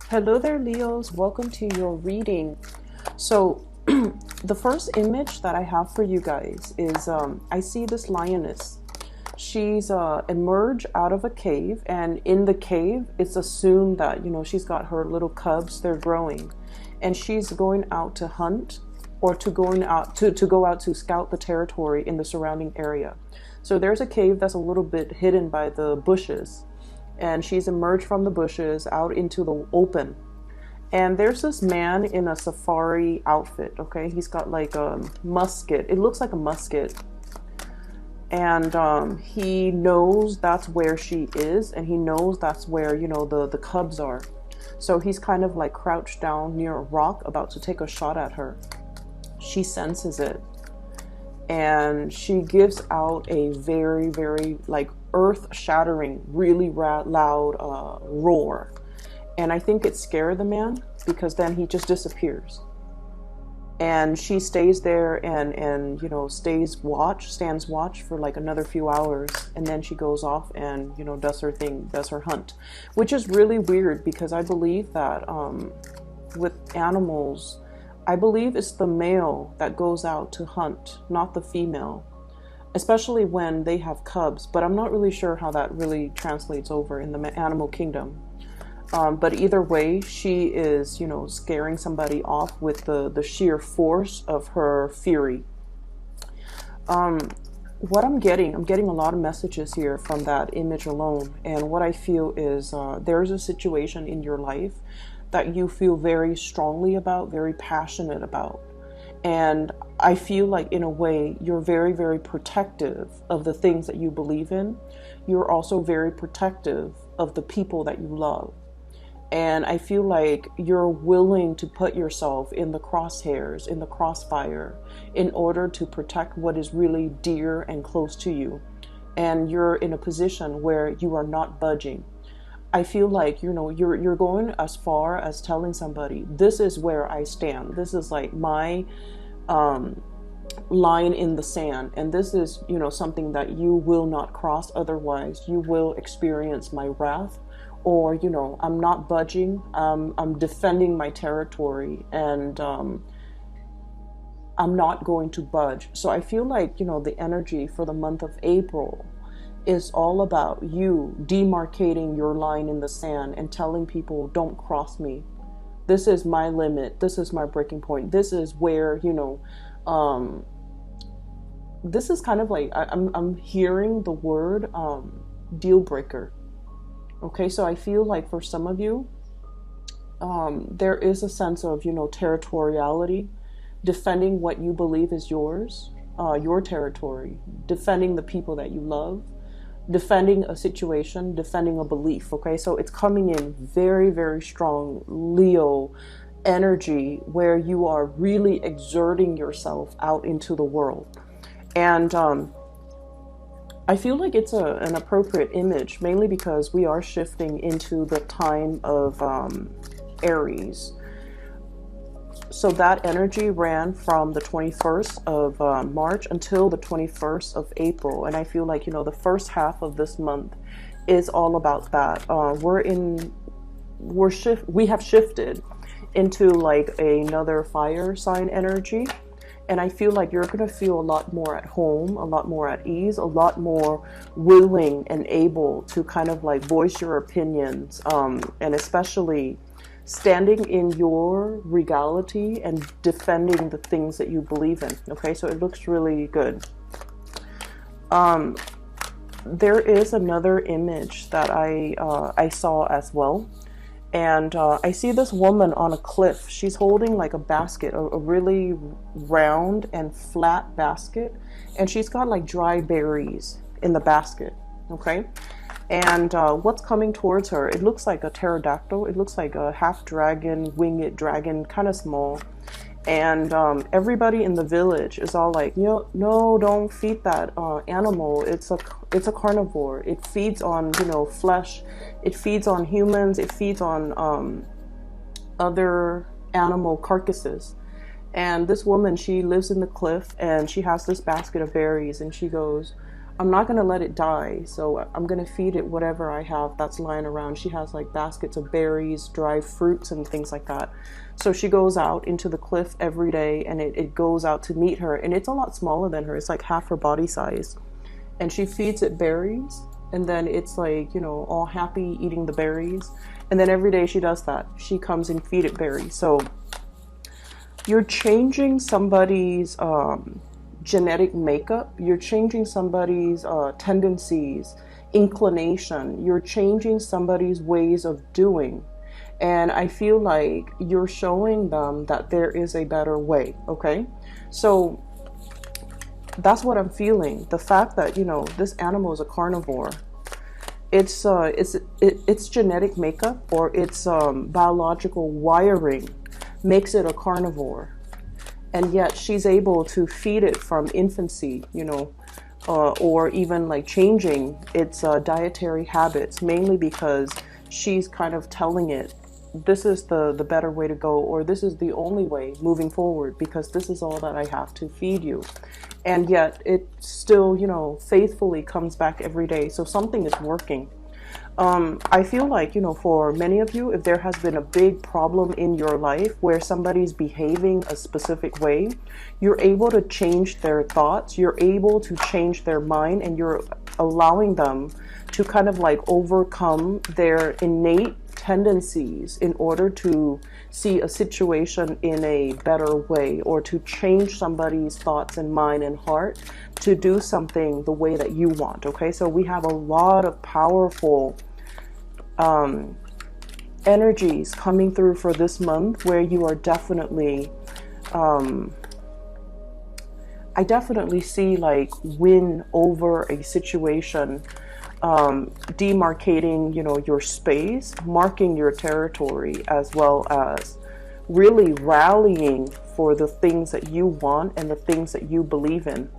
Hello there, Leos. Welcome to your reading. So, the first image that I have for you guys is I see this lioness. She's emerged out of a cave, and in the cave, it's assumed that she's got her little cubs. They're growing, and she's going out to hunt or to going out to go out to scout the territory in the surrounding area. So there's a cave that's a little bit hidden by the bushes, and she's emerged from the bushes out into the open. And there's this man in a safari outfit, okay? He's got like a musket. It looks like a musket. And he knows that's where she is, and he knows that's where, the cubs are. So he's kind of like crouched down near a rock about to take a shot at her. She senses it. And she gives out a very, very like earth-shattering, really loud roar. And I think it scared the man, because then he just disappears. And she stays there and stands watch for like another few hours, and then she goes off and does her thing, does her hunt, which is really weird, because I believe that with animals, I believe it's the male that goes out to hunt, not the female, especially when they have cubs. But I'm not really sure how that really translates over in the animal kingdom. But either way, she is, scaring somebody off with the sheer force of her fury. What I'm getting a lot of messages here from that image alone. And what I feel is there's a situation in your life that you feel very strongly about, very passionate about. And I feel like, in a way, you're very, very protective of the things that you believe in. You're also very protective of the people that you love. And I feel like you're willing to put yourself in the crosshairs, in the crossfire, in order to protect what is really dear and close to you. And you're in a position where you are not budging. I feel like, you're going as far as telling somebody, this is where I stand. This is like my line in the sand. And this is, something that you will not cross. Otherwise, you will experience my wrath. Or, I'm not budging. I'm defending my territory, and I'm not going to budge. So I feel like, the energy for the month of April is all about you demarcating your line in the sand and telling people, don't cross me. This is my limit. This is my breaking point. This is where, this is kind of like, I'm hearing the word deal breaker. Okay, so I feel like for some of you, there is a sense of, territoriality, defending what you believe is yours, your territory, defending the people that you love, defending a situation, defending a belief. Okay, so it's coming in very, very strong Leo energy, where you are really exerting yourself out into the world. And I feel like it's an appropriate image, mainly because we are shifting into the time of Aries. So that energy ran from the 21st of March until the 21st of April. And I feel like, the first half of this month is all about that. We have shifted into like another fire sign energy. And I feel like you're going to feel a lot more at home, a lot more at ease, a lot more willing and able to kind of like voice your opinions, and especially standing in your regality and defending the things that you believe in. Okay, so it looks really good. There is another image that I saw as well. And I see this woman on a cliff. She's holding like a basket, a really round and flat basket. And she's got like dry berries in the basket, okay? And what's coming towards her, it looks like a pterodactyl. It looks like a half dragon, winged dragon, kind of small. And everybody in the village is all like, no, don't feed that animal. It's a carnivore. It feeds on, flesh. It feeds on humans. It feeds on other animal carcasses. And this woman, she lives in the cliff, and she has this basket of berries, and she goes, I'm not going to let it die. So I'm going to feed it whatever I have that's lying around. She has like baskets of berries, dry fruits, and things like that. So she goes out into the cliff every day, and it goes out to meet her. And it's a lot smaller than her. It's like half her body size. And she feeds it berries. And then it's like, you know, all happy eating the berries. And then every day she does that. She comes and feed it berries. So you're changing somebody's genetic makeup. You're changing somebody's tendencies, inclination. You're changing somebody's ways of doing. And I feel like you're showing them that there is a better way, okay? So that's what I'm feeling. The fact that, you know, this animal is a carnivore. It's genetic makeup, or its biological wiring makes it a carnivore. And yet she's able to feed it from infancy, you know, or even like changing its dietary habits, mainly because she's kind of telling it, this is the better way to go, or this is the only way moving forward, because this is all that I have to feed you. And yet it still, you know, faithfully comes back every day. So something is working. I feel like, you know, for many of you, if there has been a big problem in your life where somebody's behaving a specific way, you're able to change their thoughts, you're able to change their mind, and you're allowing them to kind of like overcome their innate tendencies in order to see a situation in a better way, or to change somebody's thoughts and mind and heart to do something the way that you want. Okay, so we have a lot of powerful energies coming through for this month, where you are definitely I definitely see like win over a situation, demarcating, you know, your space, marking your territory, as well as really rallying for the things that you want and the things that you believe in.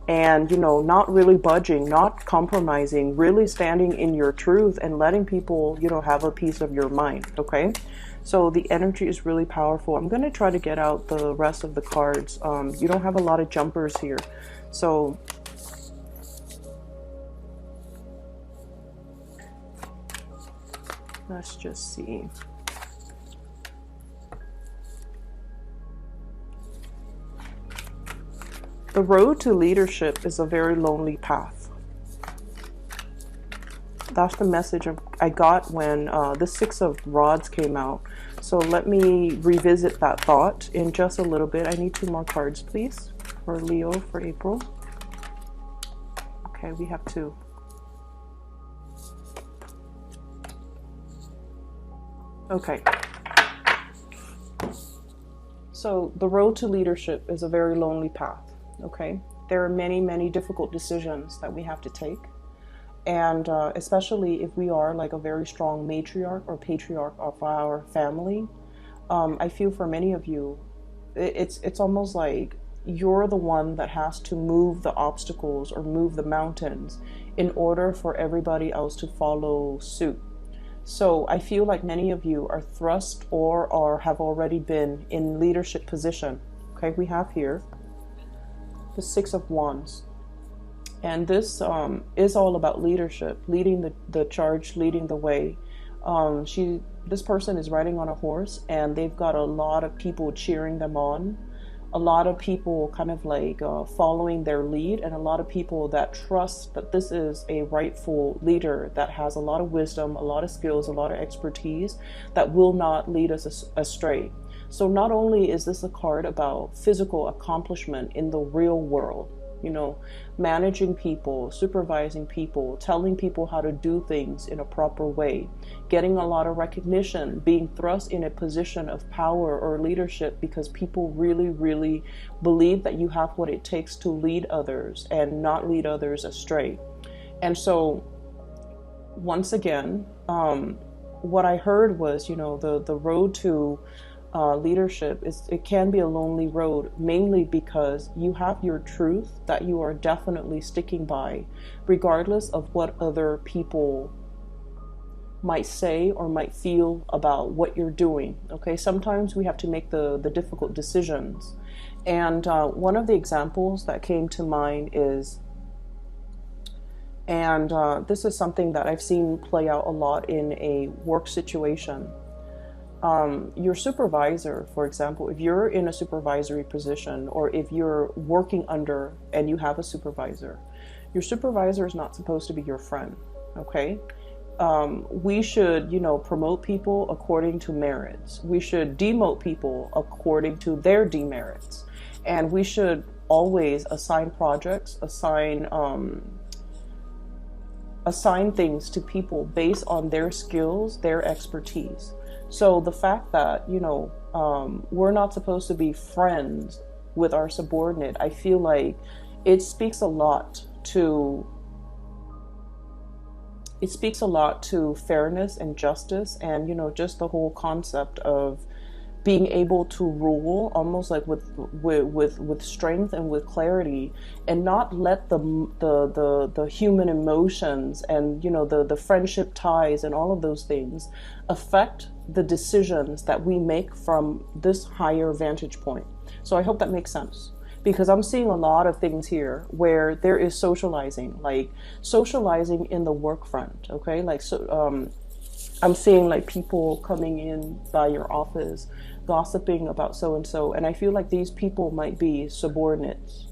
And, you know, not really budging, not compromising, really standing in your truth and letting people, you know, have a piece of your mind. Okay. So the energy is really powerful. I'm going to try to get out the rest of the cards. You don't have a lot of jumpers here. So let's just see. The road to leadership is a very lonely path. That's the message I got when the Six of Rods came out. So let me revisit that thought in just a little bit. I need 2 more cards, please, for Leo for April. Okay, we have 2. Okay. So the road to leadership is a very lonely path. Okay, there are many, many difficult decisions that we have to take. And especially if we are like a very strong matriarch or patriarch of our family, I feel for many of you, it's almost like you're the one that has to move the obstacles or move the mountains in order for everybody else to follow suit. So I feel like many of you are thrust or have already been in leadership position. Okay, we have here the Six of Wands. And this is all about leadership, leading the charge, leading the way. This person is riding on a horse, and they've got a lot of people cheering them on, a lot of people kind of like following their lead, and a lot of people that trust that this is a rightful leader that has a lot of wisdom, a lot of skills, a lot of expertise that will not lead us astray. So not only is this a card about physical accomplishment in the real world, you know, managing people, supervising people, telling people how to do things in a proper way, getting a lot of recognition, being thrust in a position of power or leadership because people really, really believe that you have what it takes to lead others and not lead others astray. And so once again, what I heard was, you know, the road to leadership it can be a lonely road, mainly because you have your truth that you are definitely sticking by, regardless of what other people might say or might feel about what you're doing. Okay, sometimes we have to make the difficult decisions, and one of the examples that came to mind is And this is something that I've seen play out a lot in a work situation. Your supervisor, for example, if you're in a supervisory position, or if you're working under and you have a supervisor, your supervisor is not supposed to be your friend, okay? We should, promote people according to merits. We should demote people according to their demerits. And we should always assign projects, assign things to people based on their skills, their expertise. So the fact that, we're not supposed to be friends with our subordinate, I feel like it speaks a lot to fairness and justice, and, just the whole concept of being able to rule almost like with strength and with clarity, and not let the human emotions and the friendship ties and all of those things affect the decisions that we make from this higher vantage point. So I hope that makes sense, because I'm seeing a lot of things here where there is socializing, like socializing in the work front, okay? Like, so I'm seeing like people coming in by your office, gossiping about so-and-so. And I feel like these people might be subordinates.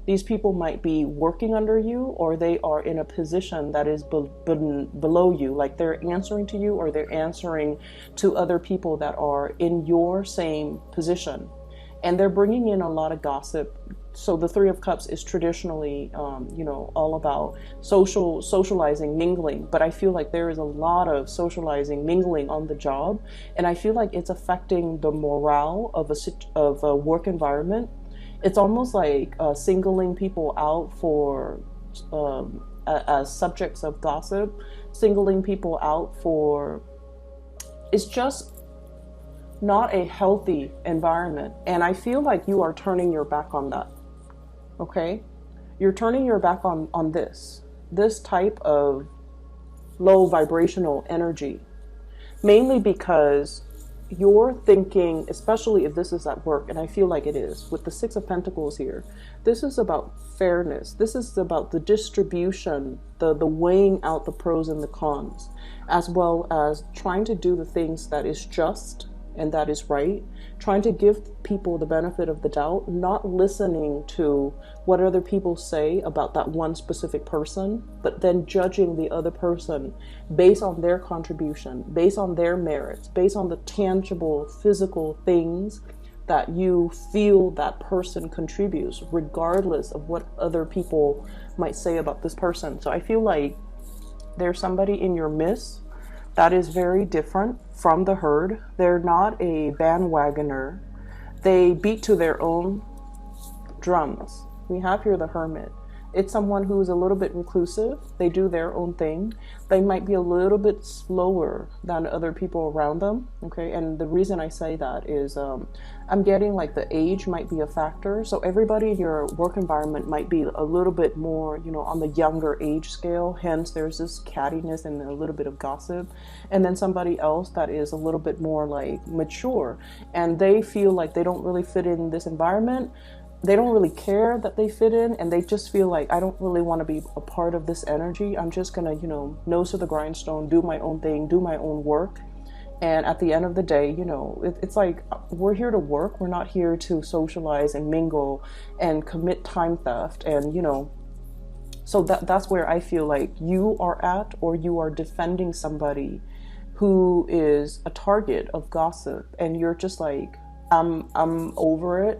These people might be working under you, or they are in a position that is below you. Like they're answering to you, or they're answering to other people that are in your same position. And they're bringing in a lot of gossip. So the Three of Cups is traditionally, all about socializing, mingling. But I feel like there is a lot of socializing, mingling on the job, and I feel like it's affecting the morale of a work environment. It's almost like singling people out for as subjects of gossip, singling people out for. It's just not a healthy environment, and I feel like you are turning your back on that. Okay, you're turning your back on this type of low vibrational energy, mainly because you're thinking, especially if this is at work, and I feel like it is with the Six of Pentacles here, this is about fairness. This is about the distribution, the weighing out the pros and the cons, as well as trying to do the things that is just and that is right, trying to give people the benefit of the doubt, not listening to what other people say about that one specific person, but then judging the other person based on their contribution, based on their merits, based on the tangible physical things that you feel that person contributes, regardless of what other people might say about this person. So I feel like there's somebody in your midst that is very different from the herd. They're not a bandwagoner. They beat to their own drums. We have here the Hermit. It's someone who's a little bit reclusive. They do their own thing. They might be a little bit slower than other people around them. Okay, and the reason I say that is I'm getting like the age might be a factor. So everybody in your work environment might be a little bit more, on the younger age scale. Hence, there's this cattiness and a little bit of gossip. And then somebody else that is a little bit more like mature, and they feel like they don't really fit in this environment. They don't really care that they fit in, and they just feel like, I don't really want to be a part of this energy. I'm just gonna, nose to the grindstone, do my own thing, do my own work. And at the end of the day, it's like, we're here to work. We're not here to socialize and mingle and commit time theft. And, so that's where I feel like you are at, or you are defending somebody who is a target of gossip, and you're just like, I'm over it.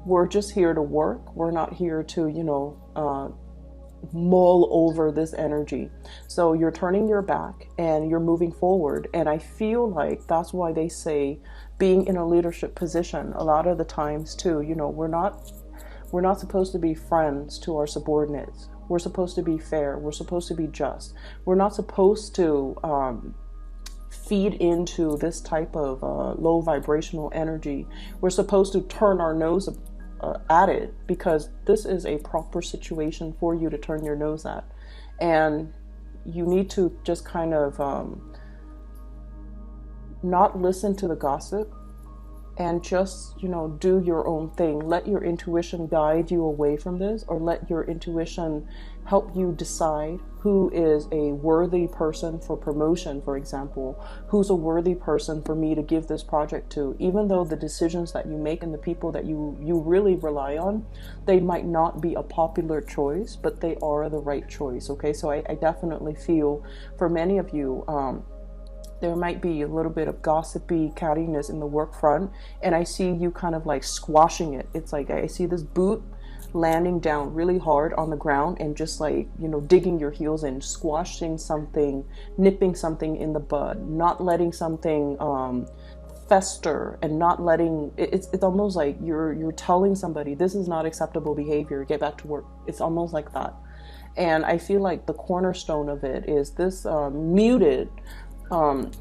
We're just here to work. We're not here to, mull over this energy. So you're turning your back and you're moving forward. And I feel like that's why they say being in a leadership position a lot of the times too, we're not supposed to be friends to our subordinates. We're supposed to be fair. We're supposed to be just. We're not supposed to feed into this type of low vibrational energy. We're supposed to turn our nose at it, because this is a proper situation for you to turn your nose at. And you need to just kind of not listen to the gossip, and just, you know, do your own thing. Let your intuition guide you away from this, or let your intuition help you decide who is a worthy person for promotion, for example, who's a worthy person for me to give this project to. Even though the decisions that you make and the people that you really rely on, they might not be a popular choice, but they are the right choice. Okay, so I definitely feel for many of you, there might be a little bit of gossipy cattiness in the work front, and I see you kind of like squashing it. It's like I see this boot landing down really hard on the ground and just like, you know, digging your heels in, squashing something, nipping something in the bud, not letting something fester, and not letting it's almost like you're telling somebody this is not acceptable behavior, get back to work. It's almost like that. And I feel like the cornerstone of it is this muted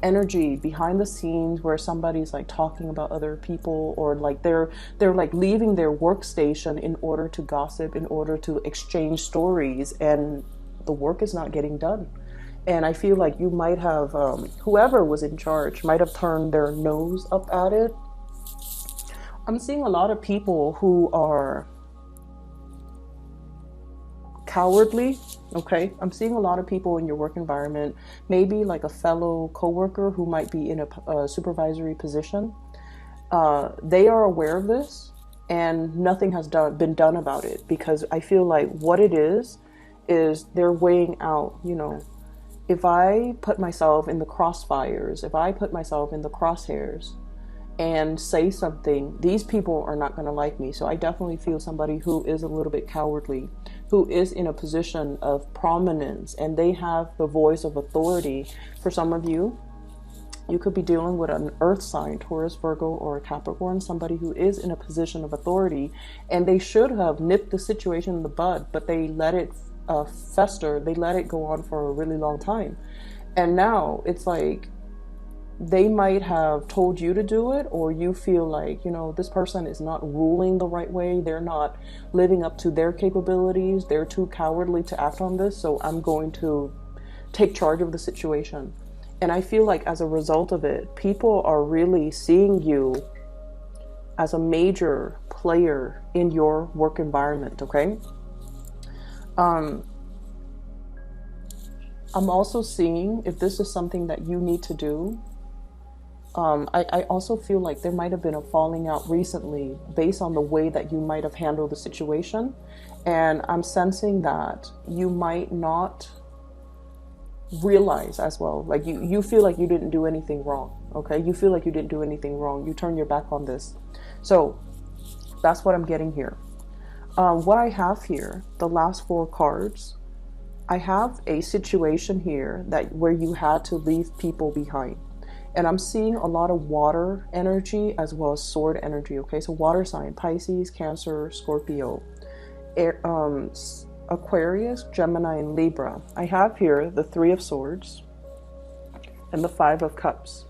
energy behind the scenes, where somebody's like talking about other people, or like they're like leaving their workstation in order to gossip, in order to exchange stories, and the work is not getting done. And I feel like you might have whoever was in charge might have turned their nose up at it. I'm seeing a lot of people who are cowardly. Okay, I'm seeing a lot of people in your work environment, maybe like a fellow coworker who might be in a supervisory position. They are aware of this, and nothing has been done about it, because I feel like what it is they're weighing out, you know, if I put myself in the crossfires, if I put myself in the crosshairs and say something, these people are not going to like me. So I definitely feel somebody who is a little bit cowardly, who is in a position of prominence, and they have the voice of authority. For some of you, you could be dealing with an earth sign, Taurus, Virgo, or a Capricorn, somebody who is in a position of authority, and they should have nipped the situation in the bud, but they let it fester. They let it go on for a really long time. And now it's like, they might have told you to do it, or you feel like, you know, this person is not ruling the right way. They're not living up to their capabilities. They're too cowardly to act on this. So I'm going to take charge of the situation. And I feel like as a result of it, people are really seeing you as a major player in your work environment. Okay. I'm also seeing, if this is something that you need to do, I also feel like there might have been a falling out recently based on the way that you might have handled the situation. And I'm sensing that you might not realize as well. Like you feel like you didn't do anything wrong. Okay. You feel like you didn't do anything wrong. You turn your back on this. So that's what I'm getting here. What I have here, the last 4 cards, I have a situation here where you had to leave people behind. And I'm seeing a lot of water energy as well as sword energy. Okay, so water sign, Pisces, Cancer, Scorpio, Aquarius, Gemini, and Libra. I have here the 3 of Swords and the 5 of Cups.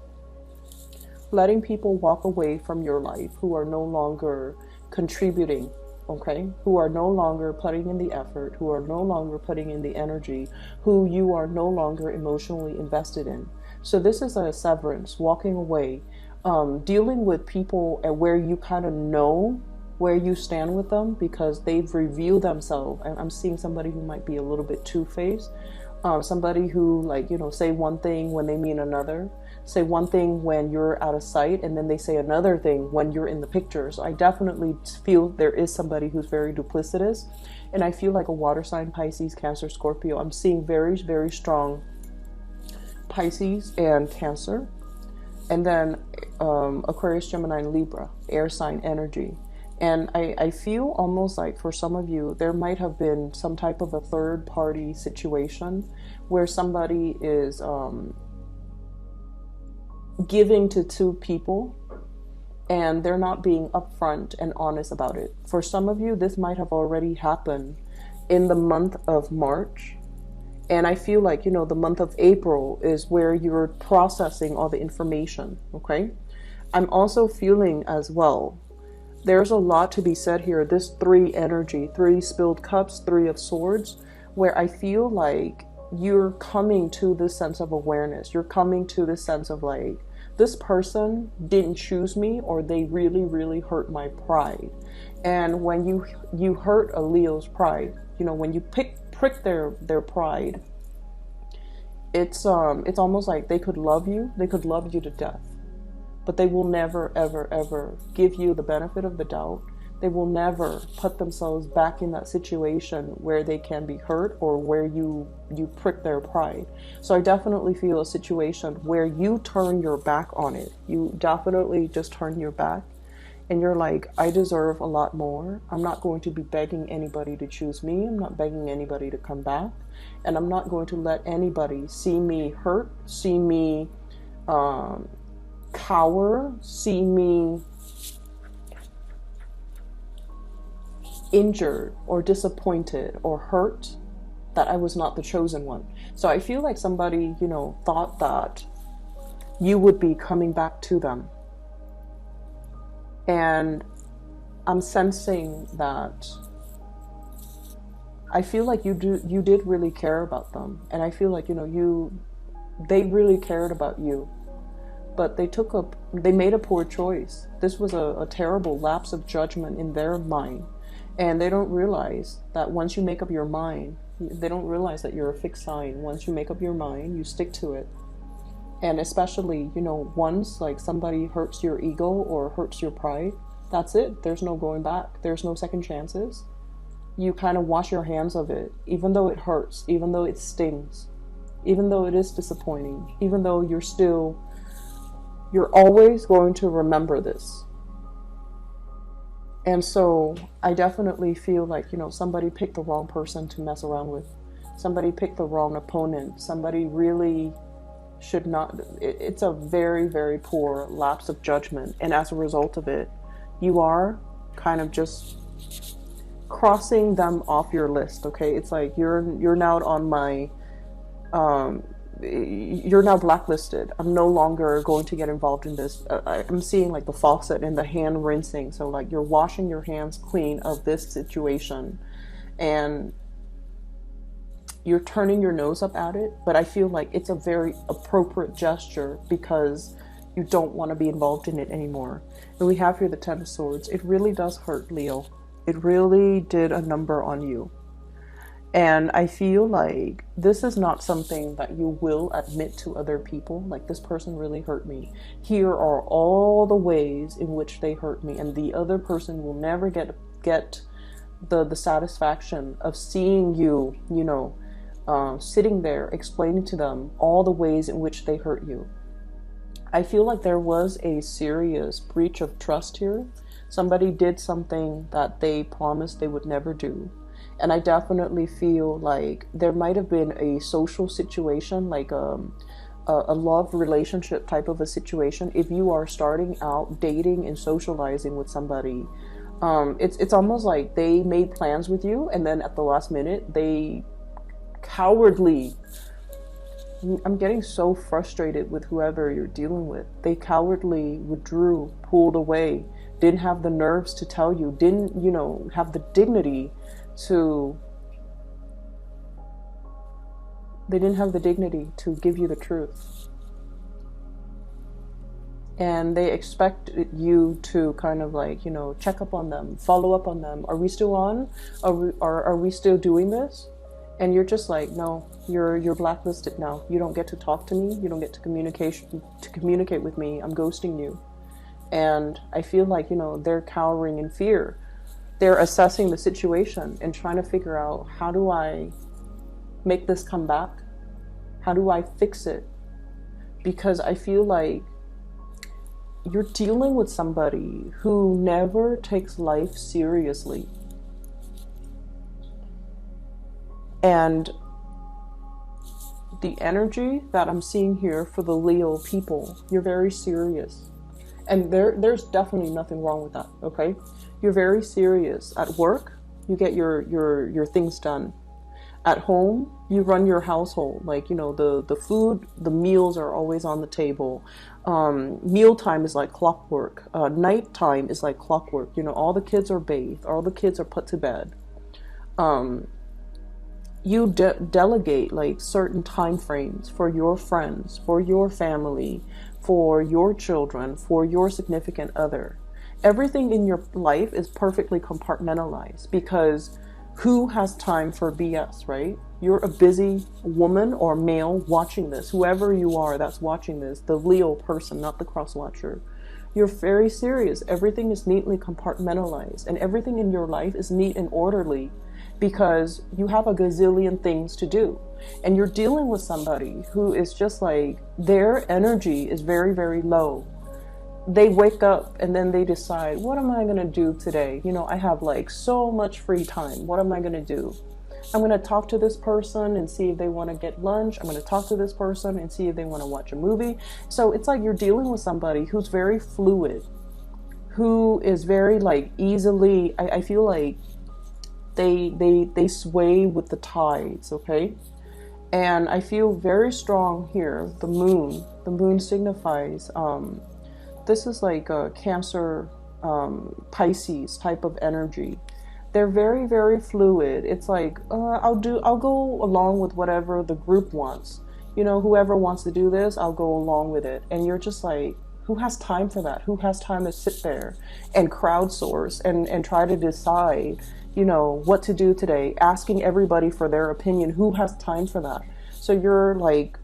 Letting people walk away from your life who are no longer contributing, okay, who are no longer putting in the effort, who are no longer putting in the energy, who you are no longer emotionally invested in. So this is a severance, walking away, dealing with people at where you kind of know where you stand with them because they've revealed themselves. And I'm seeing somebody who might be a little bit two-faced, somebody who, like, you know, say one thing when they mean another, say one thing when you're out of sight, and then they say another thing when you're in the picture. So I definitely feel there is somebody who's very duplicitous. And I feel like a water sign, Pisces, Cancer, Scorpio, I'm seeing very, very strong Pisces and Cancer, and then Aquarius, Gemini, and Libra, air sign energy. And I feel almost like for some of you, there might have been some type of a third party situation where somebody is giving to 2 people and they're not being upfront and honest about it. For some of you, this might have already happened in the month of March. And I feel like, you know, the month of April is where you're processing all the information, okay? I'm also feeling as well, there's a lot to be said here. This 3 energy, 3 spilled cups, 3 of swords, where I feel like you're coming to this sense of awareness. You're coming to this sense of like, this person didn't choose me, or they really, really hurt my pride. And when you hurt a Leo's pride, you know, when you prick their pride, it's almost like they could love you to death, but they will never, ever, ever give you the benefit of the doubt. They will never put themselves back in that situation where they can be hurt, or where you prick their pride. So I definitely feel a situation where you turn your back on it. You definitely just turn your back, and you're like, I deserve a lot more. I'm not going to be begging anybody to choose me. I'm not begging anybody to come back. And I'm not going to let anybody see me hurt, see me cower, see me injured or disappointed or hurt, that I was not the chosen one. So I feel like somebody, you know, thought that you would be coming back to them. And I'm sensing that I feel like you did really care about them. And I feel like, you know, they really cared about you. But they made a poor choice. This was a terrible lapse of judgment in their mind. And they don't realize that once you make up your mind, they don't realize that you're a fixed sign. Once you make up your mind, you stick to it. And especially, you know, once like somebody hurts your ego or hurts your pride, that's it. There's no going back. There's no second chances. You kind of wash your hands of it, even though it hurts, even though it stings, even though it is disappointing, even though you're always going to remember this. And so I definitely feel like, you know, somebody picked the wrong person to mess around with. Somebody picked the wrong opponent. Somebody really should not. It's a very, very poor lapse of judgment. And as a result of it, you are kind of just crossing them off your list. Okay. It's like you're now on my, you're now blacklisted. I'm no longer going to get involved in this. I'm seeing like the faucet and the hand rinsing. So like you're washing your hands clean of this situation, and you're turning your nose up at it. But I feel like it's a very appropriate gesture because you don't want to be involved in it anymore. And we have here the Ten of Swords. It really does hurt, Leo. It really did a number on you. And I feel like this is not something that you will admit to other people. Like, this person really hurt me. Here are all the ways in which they hurt me. And the other person will never get the satisfaction of seeing you, you know, sitting there explaining to them all the ways in which they hurt you. I feel like there was a serious breach of trust here. Somebody did something that they promised they would never do. And I definitely feel like there might have been a social situation, like a love relationship type of a situation. If you are starting out dating and socializing with somebody, it's almost like they made plans with you, and then at the last minute, they cowardly, I'm getting so frustrated with whoever you're dealing with. They cowardly withdrew, pulled away, didn't have the nerves to tell you, didn't, you know, have the dignity to give you the truth. And they expected you to kind of like, you know, check up on them, follow up on them. Are we still on? Are we still doing this? And you're just like, no, you're blacklisted now. You don't get to talk to me. You don't get to communicate with me. I'm ghosting you. And I feel like, you know, they're cowering in fear. They're assessing the situation and trying to figure out, how do I make this come back? How do I fix it? Because I feel like you're dealing with somebody who never takes life seriously. And the energy that I'm seeing here for the Leo people, you're very serious. And there's definitely nothing wrong with that, okay? You're very serious. At work, you get your things done. At home, you run your household. Like, you know, the food, the meals are always on the table. Mealtime is like clockwork. Nighttime is like clockwork. You know, all the kids are bathed. All the kids are put to bed. You delegate like certain time frames for your friends, for your family, for your children, for your significant other. Everything in your life is perfectly compartmentalized, because who has time for BS, right? You're a busy woman or male watching this, whoever you are that's watching this, the Leo person, not the cross watcher. You're very serious. Everything is neatly compartmentalized, and everything in your life is neat and orderly because you have a gazillion things to do. And you're dealing with somebody who is just like, their energy is very, very low. They wake up and then they decide, what am I going to do today? You know, I have like so much free time. What am I going to do? I'm going to talk to this person and see if they want to get lunch. I'm going to talk to this person and see if they want to watch a movie. So it's like you're dealing with somebody who's very fluid, who is very like easily, I feel like they sway with the tides, okay? And I feel very strong here. The moon signifies, this is like a Cancer, Pisces type of energy. They're very, very fluid. It's like, I'll go along with whatever the group wants. You know, whoever wants to do this, I'll go along with it. And you're just like, who has time for that? Who has time to sit there and crowdsource and try to decide, you know, what to do today, asking everybody for their opinion? Who has time for that? So you're like,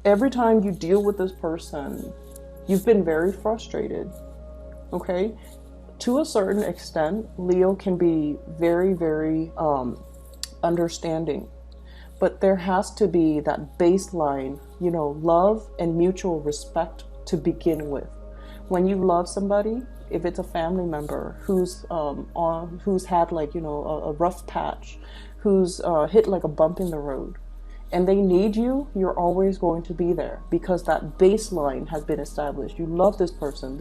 every time you deal with this person, you've been very frustrated, okay? To a certain extent, Leo can be very, very understanding. But there has to be that baseline, you know, love and mutual respect to begin with. When you love somebody, if it's a family member who's had like, you know, a rough patch, who's hit like a bump in the road, and they need you, you're always going to be there because that baseline has been established. You love this person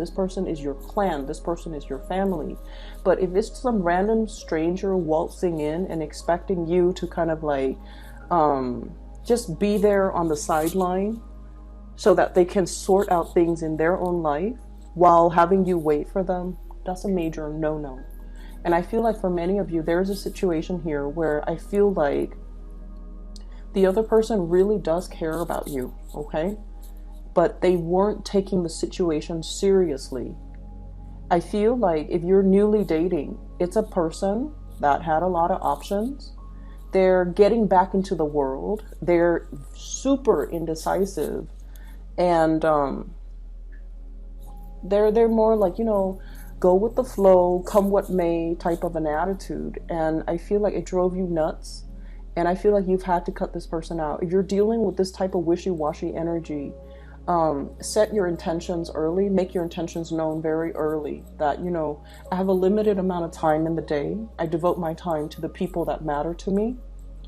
is your clan, this person is your family. But if it's some random stranger waltzing in and expecting you to kind of like just be there on the sideline so that they can sort out things in their own life while having you wait for them, that's a major no-no. And I feel like for many of you, there's a situation here where I feel like the other person really does care about you, okay? But they weren't taking the situation seriously. I feel like if you're newly dating, it's a person that had a lot of options. They're getting back into the world. They're super indecisive. And they're more like, you know, go with the flow, come what may type of an attitude. And I feel like it drove you nuts. And I feel like you've had to cut this person out. If you're dealing with this type of wishy-washy energy, set your intentions early, make your intentions known very early. That, you know, I have a limited amount of time in the day. I devote my time to the people that matter to me.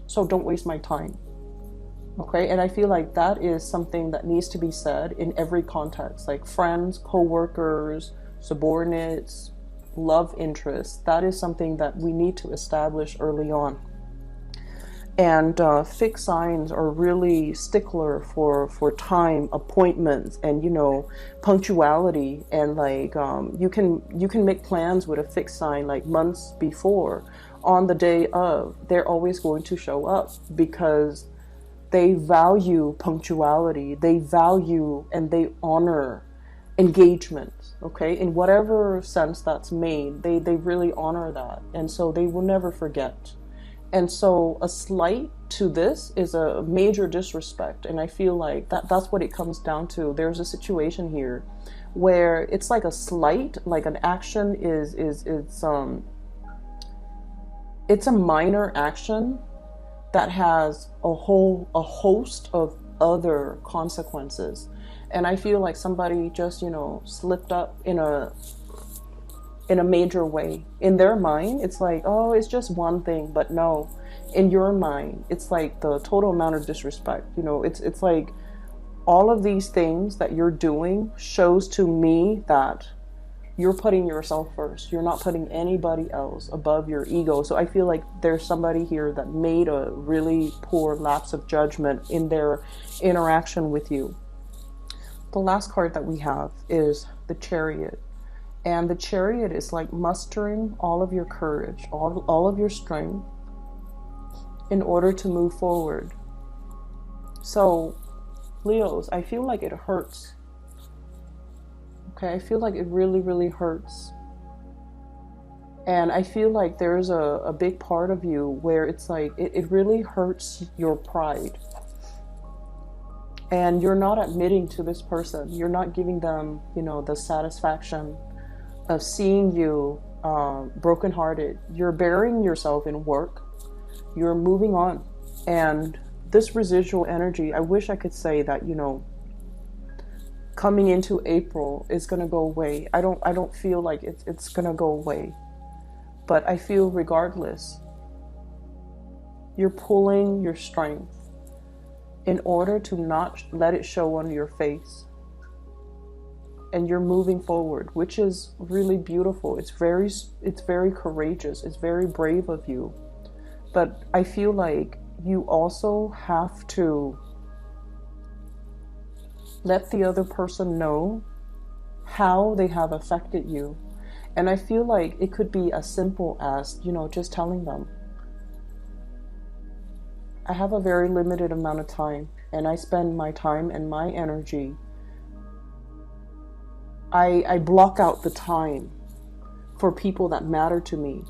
So don't waste my time. Okay? And I feel like that is something that needs to be said in every context, like friends, co-workers, subordinates, love interests. That is something that we need to establish early on. And fixed signs are really stickler for time, appointments, and, you know, punctuality. And like you can make plans with a fixed sign like months before. On the day of, they're always going to show up because they value punctuality. They value and they honor engagement. Okay, in whatever sense that's made, they really honor that, and so they will never forget. And so a slight to this is a major disrespect. And I feel like that's what it comes down to. There's a situation here where it's like a slight, like an action it's a minor action that has a host of other consequences. And I feel like somebody just, you know, slipped up in a major way. In their mind, it's like, oh, it's just one thing. But no, in your mind, it's like the total amount of disrespect. You know, it's like all of these things that you're doing shows to me that you're putting yourself first. You're not putting anybody else above your ego. So I feel like there's somebody here that made a really poor lapse of judgment in their interaction with you. The last card that we have is the Chariot. And the Chariot is like mustering all of your courage, all of your strength in order to move forward. So, Leos, I feel like it hurts Okay, I feel like it really, really hurts. And I feel like there's a big part of you where it's like, it really hurts your pride. And you're not admitting to this person. You're not giving them, you know, the satisfaction of seeing you brokenhearted. You're burying yourself in work. You're moving on. And this residual energy, I wish I could say that, you know, coming into April is going to go away. I don't feel like it's going to go away. But I feel regardless, you're pulling your strength in order to not let it show on your face. And you're moving forward, which is really beautiful. It's very courageous. It's very brave of you. But I feel like you also have to let the other person know how they have affected you. And I feel like it could be as simple as, you know, just telling them, I have a very limited amount of time, and I spend my time and my energy. I block out the time for people that matter to me.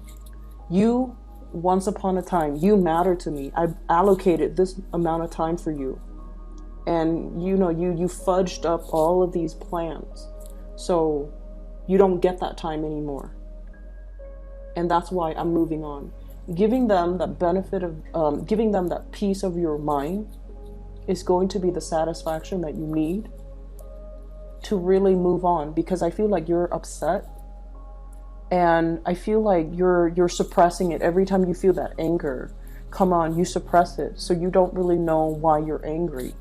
You, once upon a time, you matter to me. I allocated this amount of time for you. And you know, you fudged up all of these plans. So you don't get that time anymore. And that's why I'm moving on. Giving them that benefit of, giving them that peace of your mind is going to be the satisfaction that you need to really move on. Because I feel like you're upset. And I feel like you're suppressing it. Every time you feel that anger, come on, you suppress it. So you don't really know why you're angry.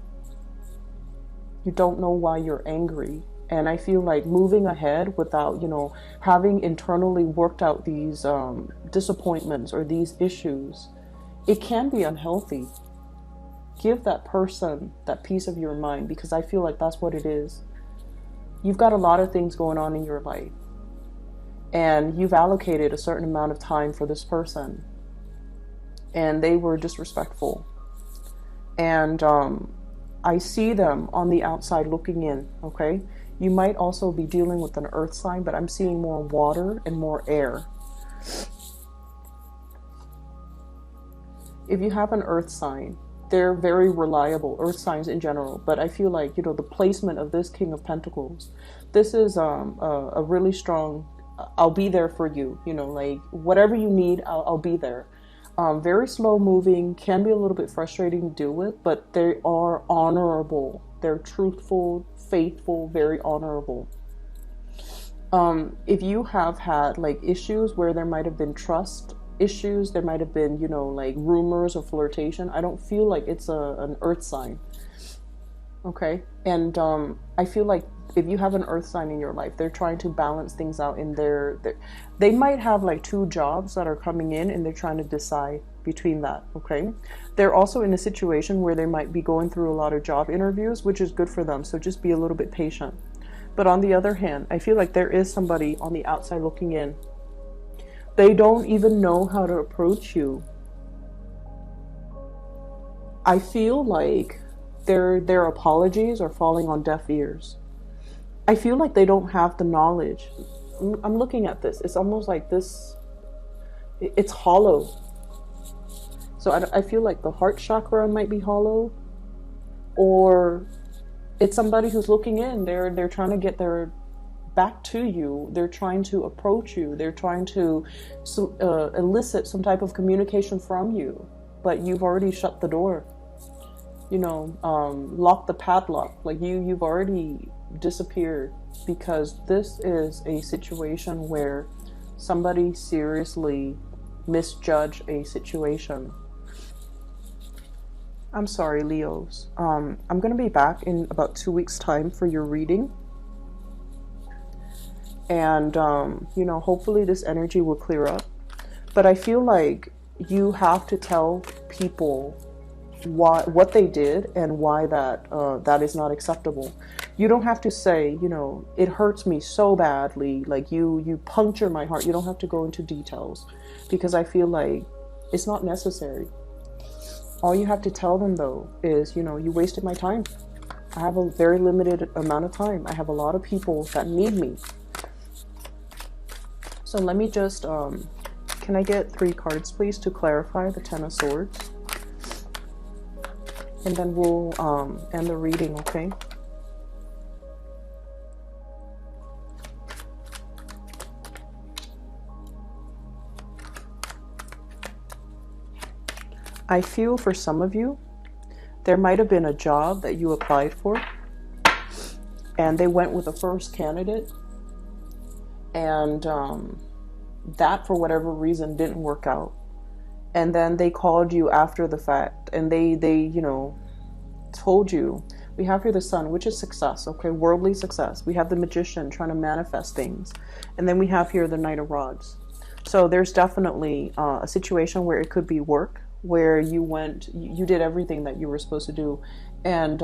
You don't know why you're angry. And I feel like moving ahead without, you know, having internally worked out these disappointments or these issues, it can be unhealthy. Give that person that peace of your mind, because I feel like that's what it is. You've got a lot of things going on in your life, and you've allocated a certain amount of time for this person, and they were disrespectful. And I see them on the outside looking in, okay? You might also be dealing with an earth sign, but I'm seeing more water and more air. If you have an earth sign, they're very reliable, earth signs in general. But I feel like, you know, the placement of this King of Pentacles, this is a really strong, I'll be there for you. You know, like whatever you need, I'll be there. Very slow moving, can be a little bit frustrating to deal with, but they are honorable. They're truthful, faithful, very honorable. If you have had like issues where there might have been trust issues, there might have been, you know, like rumors or flirtation, I don't feel like it's an earth sign. Okay. And I feel like if you have an earth sign in your life, they're trying to balance things out in they might have like 2 jobs that are coming in, and they're trying to decide between that. Okay. They're also in a situation where they might be going through a lot of job interviews, which is good for them. So just be a little bit patient. But on the other hand, I feel like there is somebody on the outside looking in. They don't even know how to approach you. I feel like their apologies are falling on deaf ears. I feel like they don't have the knowledge. I'm looking at this. It's almost like this, it's hollow. So I feel like the heart chakra might be hollow, or it's somebody who's looking in. They're trying to get their back to you. They're trying to approach you. They're trying to elicit some type of communication from you, but you've already shut the door. You know, lock the padlock. Like you've already disappeared, because this is a situation where somebody seriously misjudged a situation. I'm sorry, Leos. I'm going to be back in about 2 weeks' time for your reading. And, you know, hopefully this energy will clear up. But I feel like you have to tell people what they did and why that is not acceptable. You don't have to say, you know, it hurts me so badly, like you puncture my heart. You don't have to go into details, because I feel like it's not necessary. All you have to tell them though is, you know, you wasted my time. I have a very limited amount of time. I have a lot of people that need me. So let me just, can I get 3 cards, please, to clarify the Ten of Swords? And then we'll end the reading, okay? I feel for some of you, there might have been a job that you applied for, and they went with the first candidate, and that, for whatever reason, didn't work out. And then they called you after the fact, and they you know, told you, we have here the Sun, which is success, okay, worldly success. We have the Magician trying to manifest things, and then we have here the Knight of Rods. So there's definitely a situation where it could be work, where you did everything that you were supposed to do, and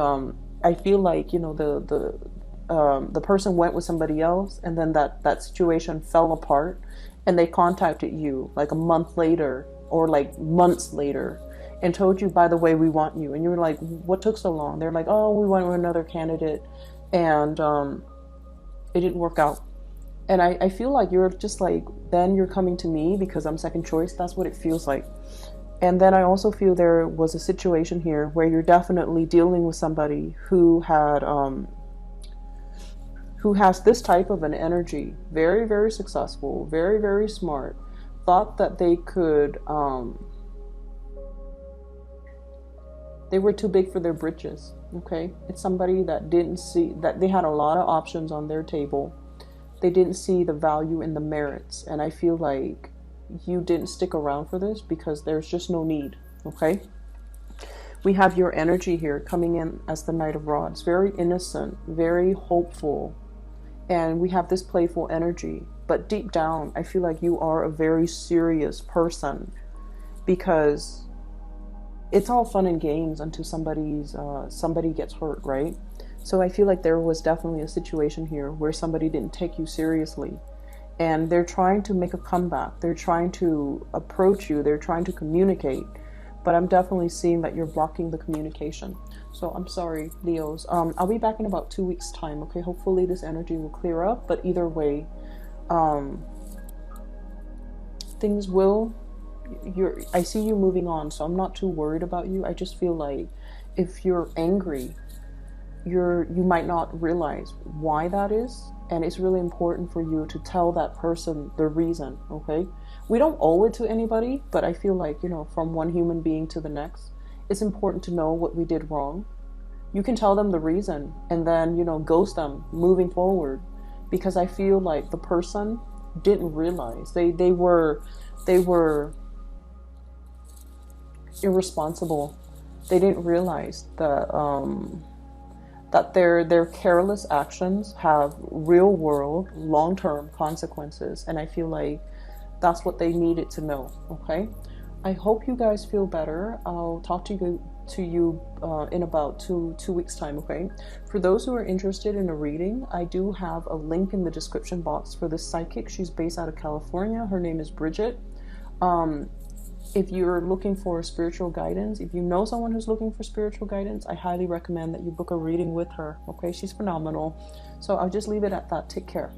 I feel like, you know, the person went with somebody else, and then that situation fell apart, and they contacted you like a month later or like months later and told you, by the way, we want you. And you were like, what took so long? They're like, oh, we went with another candidate, and it didn't work out. And I feel like you're just like, then you're coming to me because I'm second choice. That's what it feels like. And then I also feel there was a situation here where you're definitely dealing with somebody who had who has this type of an energy, very, very successful, very, very smart, thought that they could, they were too big for their britches, okay? It's somebody that didn't see, that they had a lot of options on their table. They didn't see the value in the merits, and I feel like you didn't stick around for this because there's just no need, okay? We have your energy here coming in as the Knight of Rods, very innocent, very hopeful, and we have this playful energy. But deep down, I feel like you are a very serious person, because it's all fun and games until somebody gets hurt, right? So I feel like there was definitely a situation here where somebody didn't take you seriously, and they're trying to make a comeback. They're trying to approach you. They're trying to communicate, but I'm definitely seeing that you're blocking the communication. So I'm sorry, Leos. I'll be back in about 2 weeks' time, okay? Hopefully this energy will clear up, but either way, things will, I see you moving on, so I'm not too worried about you. I just feel like if you're angry, you might not realize why that is, and it's really important for you to tell that person the reason, okay? We don't owe it to anybody, but I feel like, you know, from one human being to the next, it's important to know what we did wrong. You can tell them the reason and then, you know, ghost them moving forward, because I feel like the person didn't realize they were irresponsible. They didn't realize that that their careless actions have real world long-term consequences, and I feel like that's what they needed to know, okay? I hope you guys feel better. I'll talk to you in about two weeks time, okay? For those who are interested in a reading, I do have a link in the description box for this psychic. She's based out of California. Her name is Bridget. If you're looking for spiritual guidance, if you know someone who's looking for spiritual guidance, I highly recommend that you book a reading with her, okay? She's phenomenal. So I'll just leave it at that. Take care.